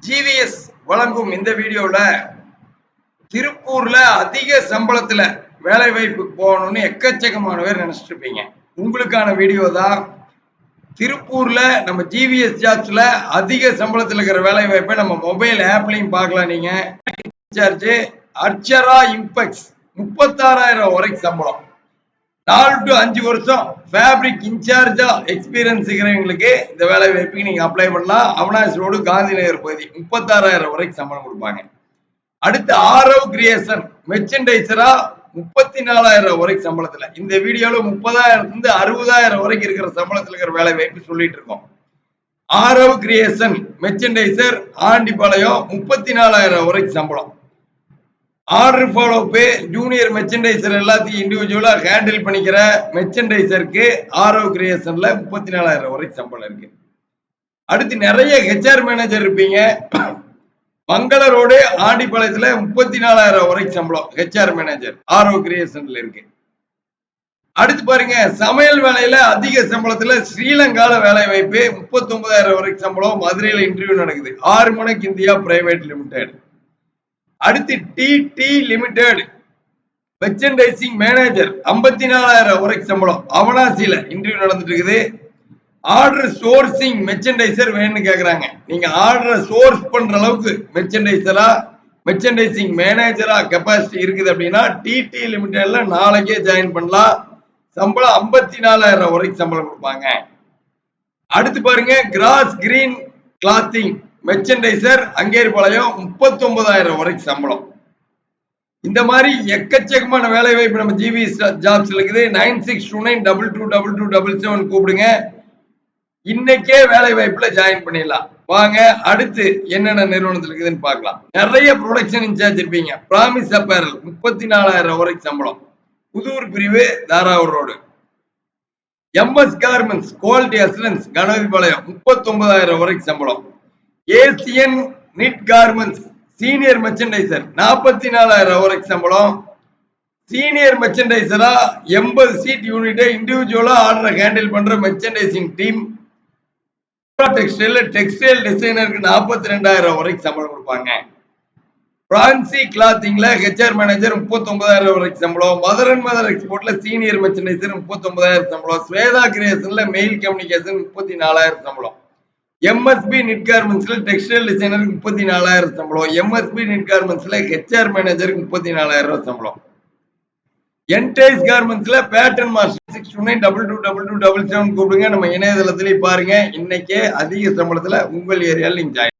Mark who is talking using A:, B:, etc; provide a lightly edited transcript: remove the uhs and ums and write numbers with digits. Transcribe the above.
A: GVS வழங்கும் இந்த வீடியோல திருப்பூர்ல அதிக சம்பளத்துல வேலை வாய்ப்புக்கு போகணும்னு எக்கச்சக்கமான பேர் நினைச்சிட்டு இருப்பீங்க. உங்களுக்கான வீடியோ தான். திருப்பூர்ல நம்ம ஜிவிஎஸ் ஜாப்ஸ்ல அதிக சம்பளத்துல இருக்கிற வேலை வாய்ப்பை நம்ம மொபைல் ஆப்லயும் பார்க்கலாம். நீங்க இன்சார்ஜ் அர்ச்சரா இம்பெக்ஸ் 36,000 வரைக்கும் சம்பளம். 4 to 5 வருஷம் ஃபேப்ரிக் இன்சார்ஜா எக்ஸ்பீரியன்ஸ் இருக்கிறவங்களுக்கு இந்த வேலை வாய்ப்புக்கு நீங்க அப்ளை பண்ணலாம். அவினாஷ் ரோடு, காந்தி நகர் பகுதி. 36,000 வரைக்கும் சம்பளம் கொடுப்பாங்க. அடுத்து ஆரவ் கிரியேஷன் மெர்ச்சன்டைசரா 34,000 வரைக்கும் சம்பளத்துல. இந்த வீடியோல 30,000 இருந்து 60,000 வரைக்கும் இருக்கிற சம்பளத்துல இருக்கிற வேலை வாய்ப்பு சொல்லிட்டு இருக்கோம். ஆரவ் கிரியேஷன் மெர்ச்சன்டைசர் ஆண்டிபாளையம் 34,000 வரைக்கும் சம்பளம். ஆர்டர் ஃபாலோ பே ஜூனியர் மெர்ச்சன்டைசர் எல்லாத்தையும் இண்டிவிஜுவலா ஹேண்டில் பண்ணிக்கிற மெர்ச்சன்டைசருக்கு ஆரவ் கிரியேஷன்ல 34,000 வரைக்கும் சம்பளம் இருக்கு. அடுத்து நிறைய ஹெச்ஆர் மேனேஜர் இருப்பீங்க. மங்கள ரோடு ஆண்டிபாளையத்துல 34,000 வரைக்கும் சம்பளம் ஹெச்ஆர் மேனேஜர் ஆரவ் கிரியேஷன்ல இருக்கு. அடுத்து பாருங்க, சமையல் வேலையில அதிக சம்பளத்துல ஸ்ரீலங்கால வேலை வாய்ப்பு 39,000 வரைக்கும் சம்பளம். மதுரையில இன்டர்வியூ நடக்குது. 6 மணிக்கு இந்தியா பிரைவேட் லிமிடெட். அடுத்து டிடி லிமிடெட் மெர்ச்சன்டைசிங் மேனேஜர் 54,000 வரைக்கும் சம்பளம். அவனாசியில இன்டர்வியூ நடந்துட்டு இருக்குது. ஆர்டர் சோர்சிங் மெர்ச்சன்டைசர் வேணும்னு கேக்குறாங்க. நீங்க ஆர்டரை சோர்ஸ் பண்ற அளவுக்கு மெர்ச்சன்டைசரா மெர்ச்சன்டைசிங் மேனேஜரா கெப்பாசிட்டி இருக்குது அப்படின்னா டிடி லிமிடெட்ல நாளைக்கே ஜாயின் பண்ணலாம். சம்பளம் 54,000 வரைக்கும் சம்பளம் கொடுப்பாங்க. அடுத்து பாருங்க, cross green clothing merchandiser Angeripalayam 39,000 வரைக்கும் சம்பளம். இந்த மாதிரி எக்கச்சக்கமான வேலை வாய்ப்பு நம்ம ஜிவிஎஸ் ஜாப்ஸ் இருக்குது. 9629222277 கூப்பிடுங்க. இன்னைக்கே வேலை வாய்ப்புல ஜாயின் பண்ணிடலாம். வாங்க அடுத்து என்னென்ன நிறுவனத்தில் இருக்குதுன்னு பார்க்கலாம். நிறைய ப்ரொடக்ஷன் இன்சார்ஜ் இருப்பீங்க. பிராமிஸ் அப்பேரல் 34,000 வரைக்கும் சம்பளம். புதூர் பிரிவு, Tharavur road. MS garments quality assurance Ganapathipalayam 39,000 வரைக்கும் சம்பளம். Asian knit garments senior merchandiser 44,000 வரைக்கும் சம்பளம். சீனியர் மெர்ச்சன்டைசரா 80 சீட் யூனிட் இண்டிவிஜுவலா ஆர்டரை ஹேண்டில் பண்ற மெர்ச்சன்டைசிங் டீம். டெக்ஸ்டைல் டிசைனருக்கு 42,000 வரைக்கும் சம்பளம் கொடுப்பாங்க. பிரான்சி கிளாத்திங்ல ஹெச்ஆர் மேனேஜர் 39,000 வரைக்கும் சம்பளம். மதர் அண்ட் மதர் எக்ஸ்போர்ட்ல சீனியர் மெர்ச்சன்டைசர் 39,000 சம்பளம். ஸ்வேதா கிரியேஷன்ல மெயில் கம்யூனிகேஷன் 34,000 சம்பளம். எம்எஸ்பி நிட் கார்மெண்ட்ஸ்ல டெக்ஸ்டைல் டிசைனருக்கு 34,000 சம்பளம். எம்எஸ்பி நிட் கார்மெண்ட்ஸ்ல ஹெச்ஆர் மேனேஜருக்கு 34,000 சம்பளம். என்டைஸ் கார்மெண்ட்ஸ்ல பேட்டர்ன் மாஸ்டர் 629222277 கூப்பிடுங்க. நம்ம இணையதளத்திலேயே பாருங்க. இன்னைக்கே அதிக சம்பளத்துல உங்கள் ஏரியால நீங்க